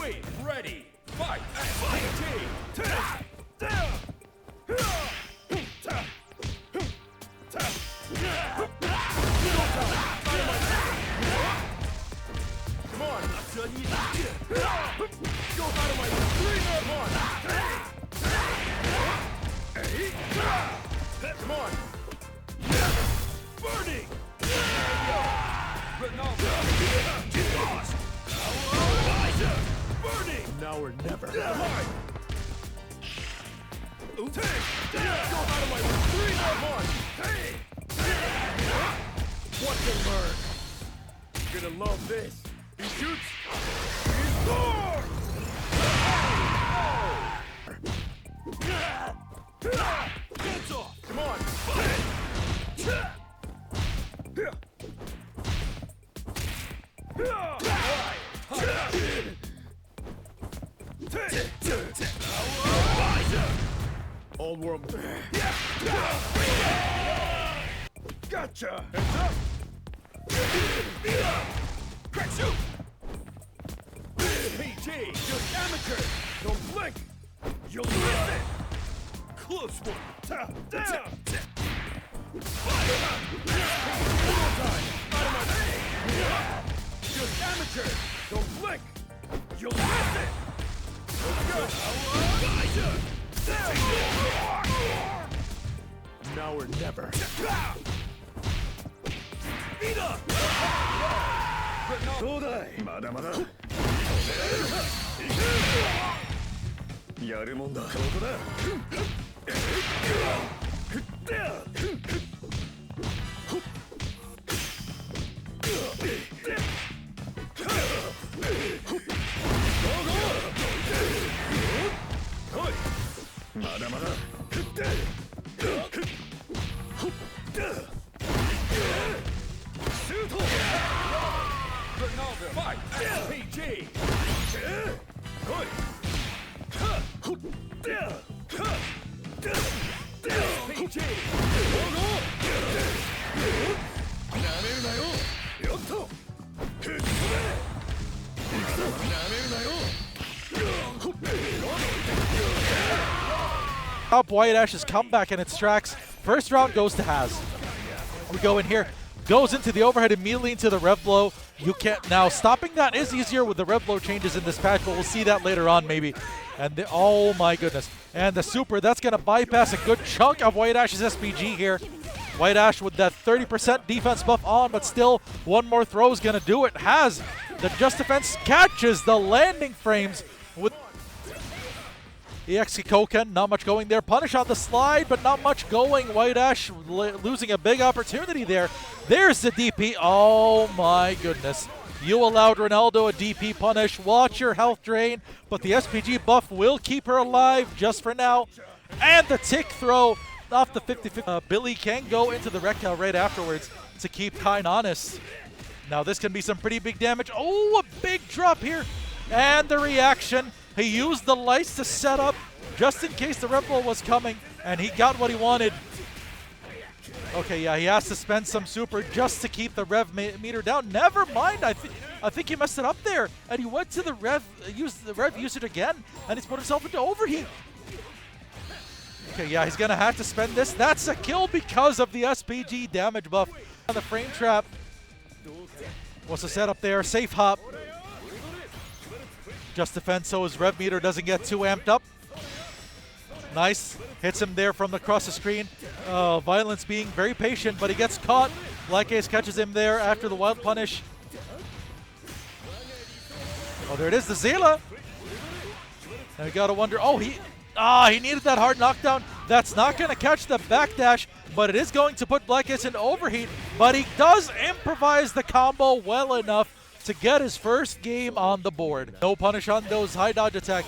Wait, ready, fight, Come on, go out of my way. Come on. Come on. Burning. Burning. Now or never. Come on. Go out of my way. Come on. What to learn? You're gonna love this. He shoots. He's gone. Hands off. Come on. Old world. Gotcha. Hands up. Crack shoot. PG, you're amateur. Don't blink. You'll miss it. Close one. Down. Just amateur. Don't blink. You'll miss it. Let's go. Now or never. Beat up. どうだいまだまだやるもんだここだまだまだ Fight! PG! PG! Up White Ash's comeback in its tracks. First round goes to Haz. We go in here. Goes into the overhead immediately into the rev blow. You can't now. Stopping that is easier with the rev blow changes in this patch, but we'll see that later on maybe. And oh my goodness. And the super, that's going to bypass a good chunk of White Ash's SPG here. White Ash with that 30% defense buff on, but still one more throw is going to do it. Has the Just Defense catches the landing frames with EX Koken, not much going there. Punish on the slide, but not much going. White Ash losing a big opportunity there. There's the DP. Oh my goodness. You allowed Ronaldo a DP punish. Watch your health drain, but the SPG buff will keep her alive just for now. And the tick throw off the 50-50. Billy can go into the wreck right afterwards to keep Kine honest. Now this can be some pretty big damage. Oh, a big drop here. And the reaction. He used the lights to set up just in case the rev blow was coming, and he got what he wanted. Okay, yeah, he has to spend some super just to keep the rev meter down. Never mind, I think he messed it up there, and he went to the rev, used the rev usage again, and he's put himself into overheat. Okay, yeah, he's gonna have to spend this. That's a kill because of the SPG damage buff on the frame trap. What's the setup there? Safe hop. Just defense so his rev meter doesn't get too amped up. Nice. Hits him there from across the screen. Violence being very patient, but he gets caught. Black Ace catches him there after the wild punish. Oh, there it is, the Zela. Now you gotta wonder, oh, he needed that hard knockdown. That's not gonna catch the backdash, but it is going to put Black Ace in overheat. But he does improvise the combo well enough to get his first game on the board. No punish on those high dodge attack.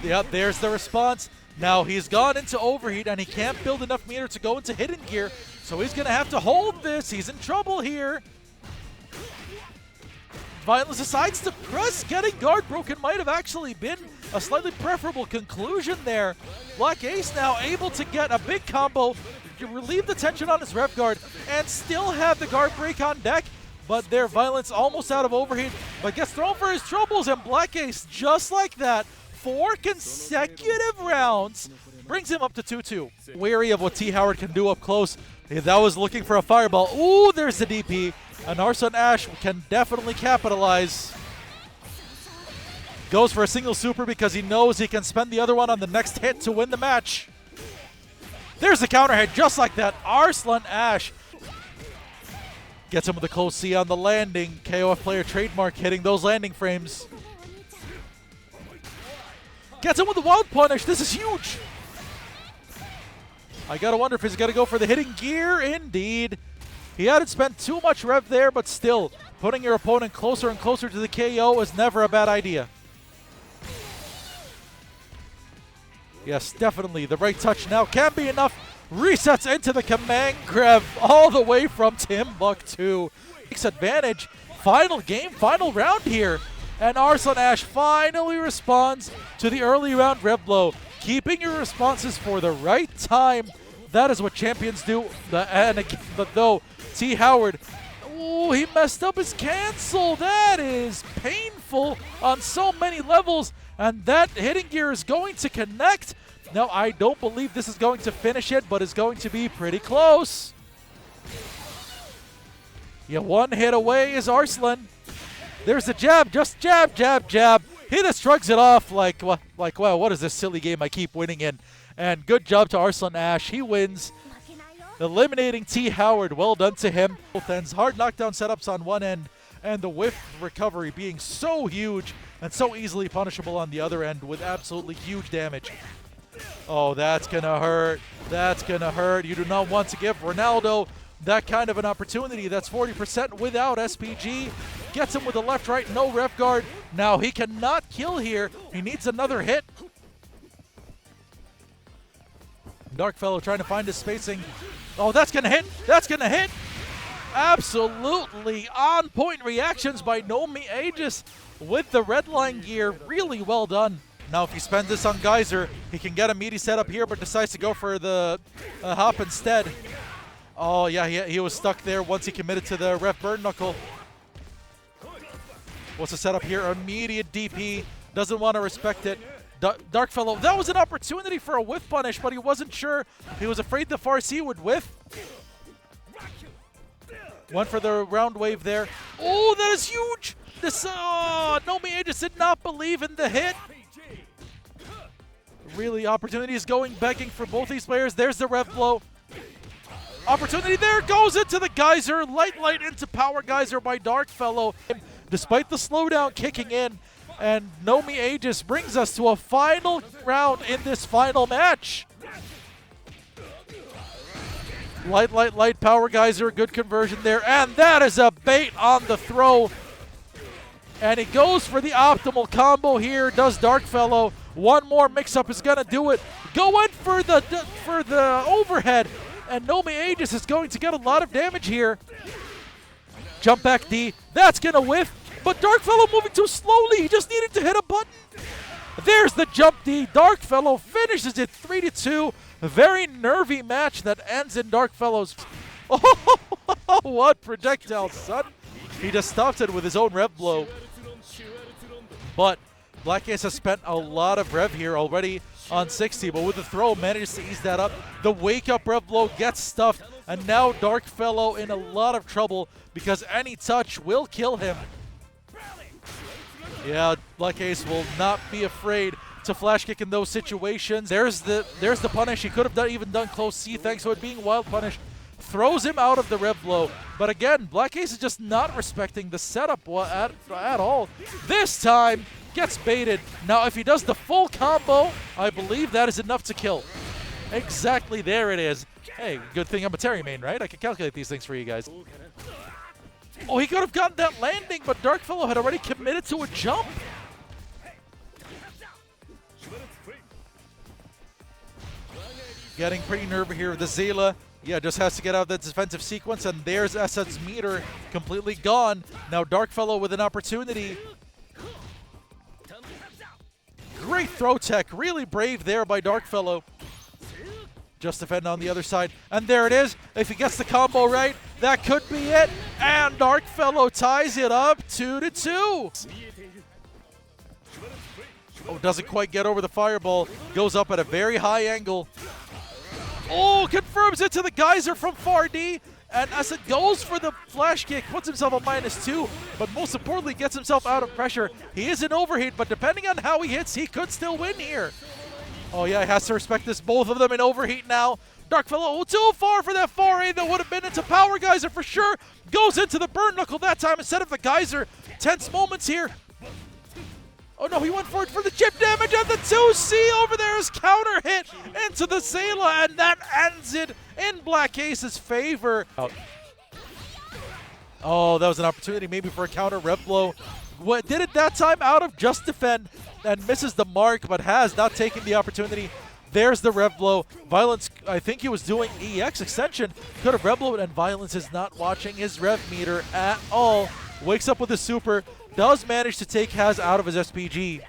Yep, there's the response. Now he's gone into overheat and he can't build enough meter to go into hidden gear, so he's gonna have to hold this. He's in trouble here. Violence decides to press. Getting guard broken might have actually been a slightly preferable conclusion there. Black Ace now able to get a big combo to relieve the tension on his rev guard and still have the guard break on deck. but their violence almost out of overheat, but gets thrown for his troubles, and Black Ace, just like that, 4 consecutive rounds, brings him up to 2-2. Wary of what T. Howard can do up close. That was looking for a fireball. Ooh, there's the DP. And Arslan Ash can definitely capitalize. Goes for a single super because he knows he can spend the other one on the next hit to win the match. There's the counter hit just like that. Arslan Ash gets him with a close C on the landing. KOF player trademark hitting those landing frames. Gets him with the wild punish. This is huge. I gotta wonder if he's gonna go for the hitting gear. Indeed. He hadn't spent too much rev there, but still, putting your opponent closer and closer to the KO is never a bad idea. Yes, definitely. The right touch now can be enough. Resets into the command grab all the way from Timbuktu. Takes advantage. Final game, final round here. And Arslan Ash finally responds to the early round rev blow. Keeping your responses for the right time. That is what champions do. But though, T. Howard, ooh, he messed up his cancel. That is painful on so many levels. And that hitting gear is going to connect. Now, I don't believe this is going to finish it, but it's going to be pretty close. Yeah, one hit away is Arslan. There's the jab, just jab, jab, jab. He just shrugs it off like, wow, what is this silly game I keep winning in? And good job to Arslan Ash. He wins, eliminating T. Howard. Well done to him. Both ends, hard knockdown setups on one end, and the whiff recovery being so huge and so easily punishable on the other end with absolutely huge damage. Oh, that's gonna hurt. That's gonna hurt. You do not want to give Ronaldo that kind of an opportunity. That's 40% without SPG. Gets him with the left, right, no ref guard. Now he cannot kill here. He needs another hit. Darkfellow trying to find his spacing. Oh, that's gonna hit. That's gonna hit. Absolutely on point reactions by Nomi Aegis with the red line gear. Really well done. Now if he spends this on Geyser, he can get a meaty setup here, but decides to go for the hop instead. Oh yeah, he was stuck there once he committed to the ref burn knuckle. What's the setup here? Immediate DP. Doesn't want to respect it. Darkfellow, that was an opportunity for a whiff punish, but he wasn't sure. He was afraid the Farsi would whiff. Went for the round wave there. Oh, that is huge! This, Nomi Aegis did not believe in the hit. Really, opportunity is going, begging for both these players. There's the rev blow. Opportunity there, goes into the Geyser. Light into Power Geyser by Darkfellow. Despite the slowdown kicking in, and Nomi Aegis brings us to a final round in this final match. Light Power Geyser, good conversion there, and that is a bait on the throw. And he goes for the optimal combo here, does Darkfellow. One more mix-up is gonna do it. Going for the overhead, and Nomi Aegis is going to get a lot of damage here. Jump back D, that's gonna whiff, but Darkfellow moving too slowly. He just needed to hit a button. There's the jump D. Darkfellow finishes it 3-2. A very nervy match that ends in Darkfellow's. Oh, what projectile, son. He just stops it with his own rev blow. But Black Ace has spent a lot of rev here already on 60, but with the throw manages to ease that up. The wake up rev blow gets stuffed, and now Darkfellow in a lot of trouble because any touch will kill him. Yeah, Black Ace will not be afraid to flash kick in those situations. There's the punish. He could have even done close C thanks to it being wild punish. Throws him out of the rev blow. But again, Black Ace is just not respecting the setup at all. This time, gets baited. Now, if he does the full combo, I believe that is enough to kill. Exactly, there it is. Hey, good thing I'm a Terry main, right? I can calculate these things for you guys. Oh, he could have gotten that landing, but Darkfellow had already committed to a jump. Getting pretty nervy here with the Zayla. Yeah, just has to get out of that defensive sequence, and there's Esad's meter completely gone. Now Darkfellow with an opportunity. Great throw tech, really brave there by Darkfellow. Just defend on the other side, and there it is. If he gets the combo right, that could be it. And Darkfellow ties it up 2-2. Oh, doesn't quite get over the fireball. Goes up at a very high angle. Oh, confirms it to the geyser from far D. And Asad goes for the flash kick, puts himself on -2, but most importantly, gets himself out of pressure. He is in overheat, but depending on how he hits, he could still win here. Oh yeah, he has to respect this. Both of them in overheat now. Darkfellow, too far for that foray that would have been into Power Geyser for sure. Goes into the Burn Knuckle that time instead of the Geyser. Tense moments here. Oh no, he went for it for the chip damage, and the 2C over there is counter hit into the Zayla, and that ends it in Black Ace's favor. Oh, that was an opportunity maybe for a counter rev blow. What did it that time out of just defend and misses the mark, but has not taken the opportunity. There's the rev blow. Violence, I think he was doing EX extension, could have rev blowed, and Violence is not watching his rev meter at all. Wakes up with a super, does manage to take Haz out of his SPG.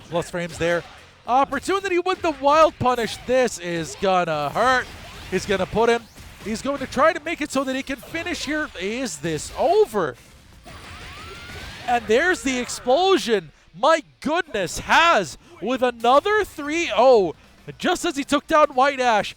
Plus frames there. Opportunity with the wild punish. This is gonna hurt. He's gonna put him. He's going to try to make it so that he can finish here. Is this over? And there's the explosion. My goodness, Haz with another 3-0 just as he took down White Ash.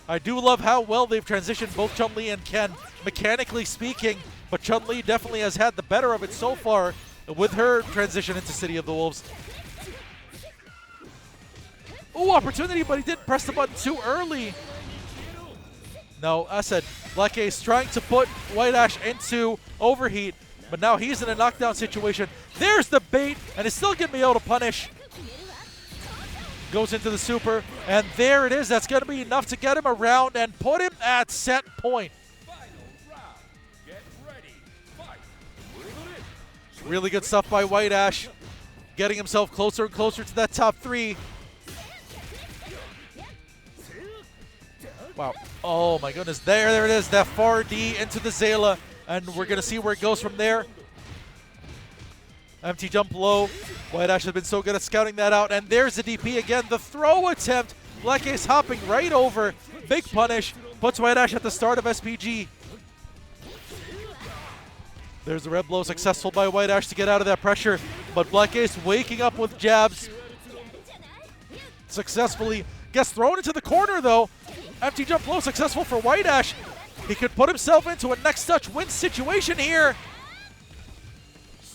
I do love how well they've transitioned both Chun-Li and Ken, mechanically speaking, but Chun-Li definitely has had the better of it so far with her transition into City of the Wolves. Oh, opportunity, but he did press the button too early. No, I said Black Ace trying to put White Ash into overheat, but now he's in a knockdown situation. There's the bait, and it's still going to be able to punish. Goes into the super, and there it is. That's going to be enough to get him around and put him at set point. Really good stuff by White Ash, getting himself closer and closer to that top 3. Wow. Oh my goodness. There it is. That far D into the Zayla, and we're going to see where it goes from there. Empty jump low. White Ash has been so good at scouting that out. And there's the DP again. The throw attempt. Black Ace hopping right over. Big punish. Puts White Ash at the start of SPG. There's the red blow, successful by White Ash to get out of that pressure. But Black Ace waking up with jabs. Successfully gets thrown into the corner though. Empty jump low, successful for White Ash. He could put himself into a next touch win situation here.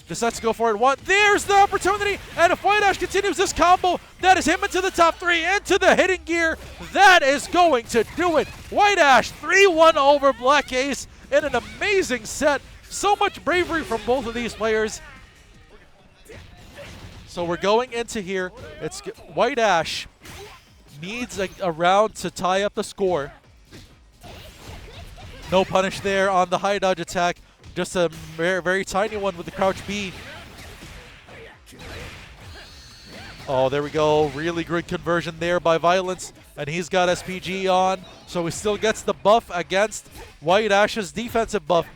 Decides to go for it. One. There's the opportunity. And if White Ash continues this combo, that is him into the top 3, into the hidden gear. That is going to do it. White Ash 3-1 over Black Ace in an amazing set. So much bravery from both of these players. So we're going into here. It's White Ash needs a round to tie up the score. No punish there on the high dodge attack. Just a very, very tiny one with the crouch B. Oh, there we go. Really good conversion there by Violence. And he's got SPG on. So he still gets the buff against White Ash's defensive buff.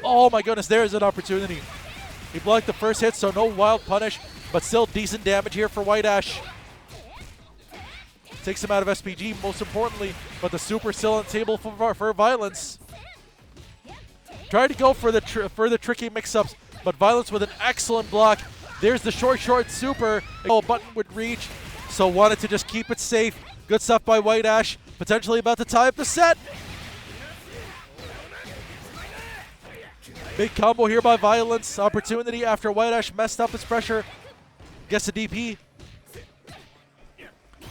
Oh my goodness, there's an opportunity. He blocked the first hit, so no wild punish, but still decent damage here for White Ash. Takes him out of SPG, most importantly, but the super still on the table for Violence. Tried to go for the tricky mix-ups, but Violence with an excellent block. There's the short super. Oh, button would reach, so wanted to just keep it safe. Good stuff by White Ash, potentially about to tie up the set. Big combo here by Violence. Opportunity after White Ash messed up his pressure. Gets a DP.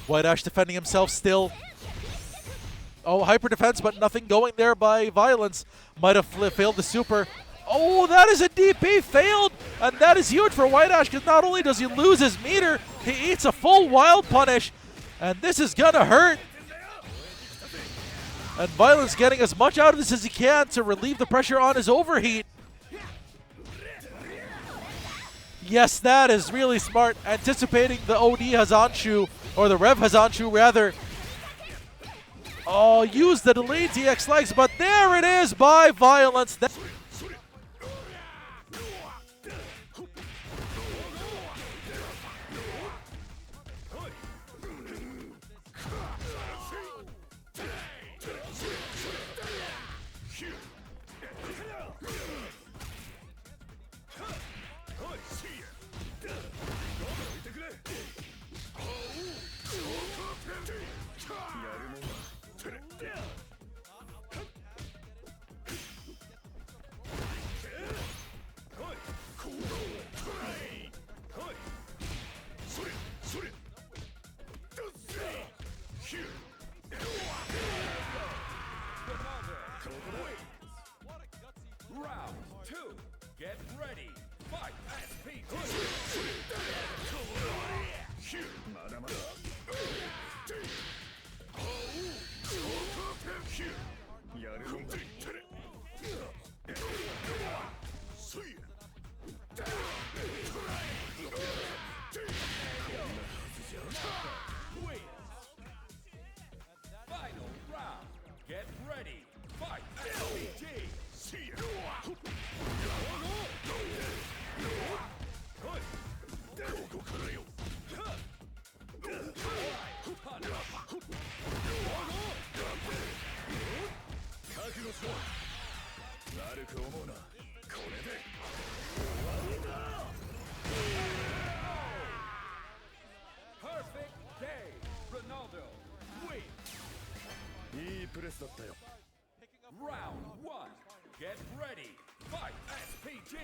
White Ash defending himself still. Oh, hyper defense, but nothing going there by Violence. Might have failed the super. Oh, that is a DP failed. And that is huge for White Ash because not only does he lose his meter, he eats a full wild punish. And this is gonna hurt. And Violence getting as much out of this as he can to relieve the pressure on his overheat. Yes, that is really smart. Anticipating the OD Hazanshu, or the Rev Hazanshu rather. Oh, use the delayed TX legs, but there it is by Violence. Round 2. Get ready. Fight. Final round. Get ready. Fight. Perfect day. Ronaldo wins. Round 1. Get ready. Fight. SPG.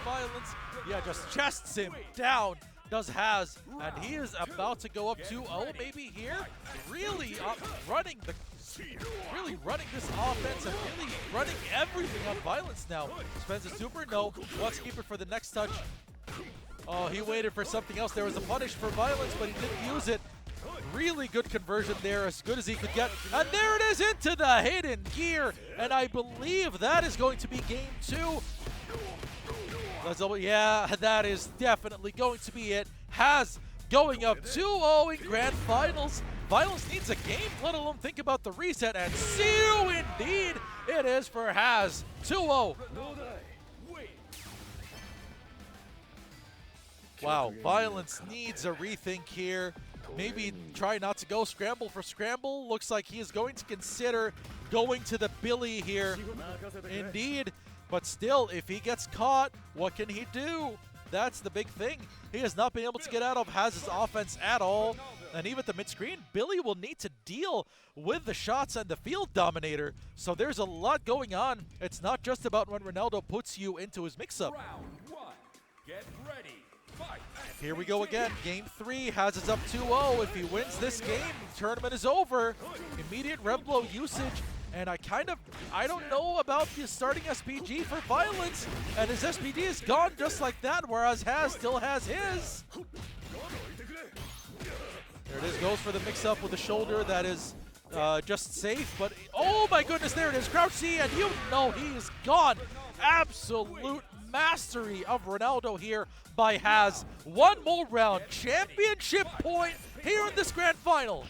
Violence, yeah, just chests him down. Does Haz, and he is about to go up 2-0 maybe here. Really running this offense and really running everything on Violence now. Spends a super, no, wants to keep it for the next touch. Oh, he waited for something else. There was a punish for Violence, but he didn't use it. Really good conversion there, as good as he could get. And there it is into the hidden gear. And I believe that is going to be game 2. Yeah, that is definitely going to be it. Haz going up 2-0 in Grand Finals. Violence needs a game, let alone think about the reset. And see indeed it is for Haz. 2-0. Wow, Violence needs a rethink here. maybe try not to go scramble for scramble. Looks like he is going to consider going to the Billy here. Indeed. But still, if he gets caught, what can he do? That's the big thing. He has not been able to get out of Haz's offense at all. And even at the mid-screen, Billy will need to deal with the shots and the field dominator. So there's a lot going on. It's not just about when Ronaldo puts you into his mix-up. Round one. Get ready. Fight. Here we go again. Game 3. Haz is up 2-0. If he wins this game, the tournament is over. Immediate red blow usage. And I don't know about the starting SPG for Violence. And his SPG is gone just like that, whereas Haz still has his. There it is, goes for the mix-up with the shoulder. That is just safe, but oh my goodness, there it is. Crouch C, and you know he is gone. Absolute mastery of Ronaldo here by Haz. One more round, championship point here in this grand final.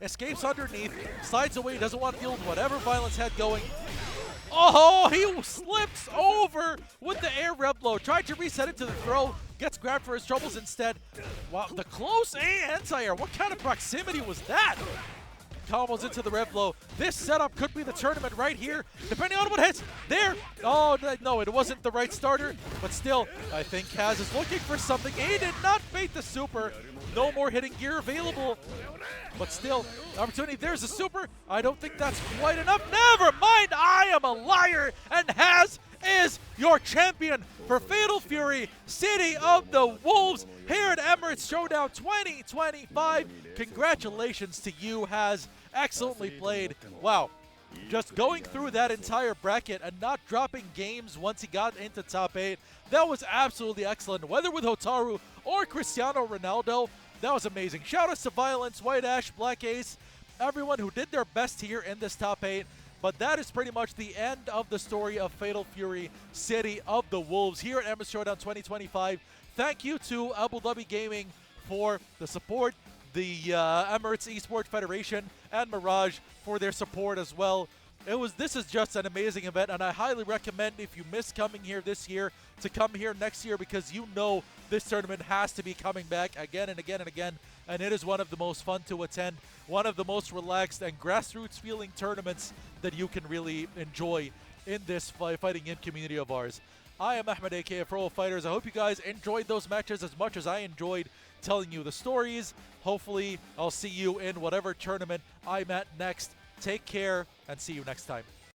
Escapes underneath, slides away, doesn't want to deal with whatever Violence had going. Oh, he slips over with the air red blow. Tried to reset it to the throw, gets grabbed for his troubles instead. Wow, the close anti-air. What kind of proximity was that? Combos into the red blow. This setup could be the tournament right here, depending on what hits. There. Oh, no, it wasn't the right starter, but still, I think Kaz is looking for something. He did not bait the super. No more hitting gear available, but still, opportunity. There's a super. I don't think that's quite enough. Never mind, I am a liar, and Haz is your champion for Fatal Fury City of the Wolves here at Emirates Showdown 2025. Congratulations to you, Haz. Excellently played. Wow. Just going through that entire bracket and not dropping games once he got into top 8. That was absolutely excellent. Whether with Hotaru or Cristiano Ronaldo, that was amazing. Shout outs to Violence, White Ash, Black Ace, everyone who did their best here in this top 8. But that is pretty much the end of the story of Fatal Fury City of the Wolves here at Emirates Showdown 2025. Thank you to Abu Dhabi Gaming for the support, the Emirates Esports Federation, and Mirage for their support as well. This is just an amazing event, and I highly recommend, if you missed coming here this year, to come here next year, because you know this tournament has to be coming back again and again and again, and it is one of the most fun to attend, one of the most relaxed and grassroots feeling tournaments that you can really enjoy in this fighting game community of ours. I am Ahmed, aka Pro Fighters. I hope you guys enjoyed those matches as much as I enjoyed telling you the stories. Hopefully, I'll see you in whatever tournament I'm at next. Take care, and see you next time.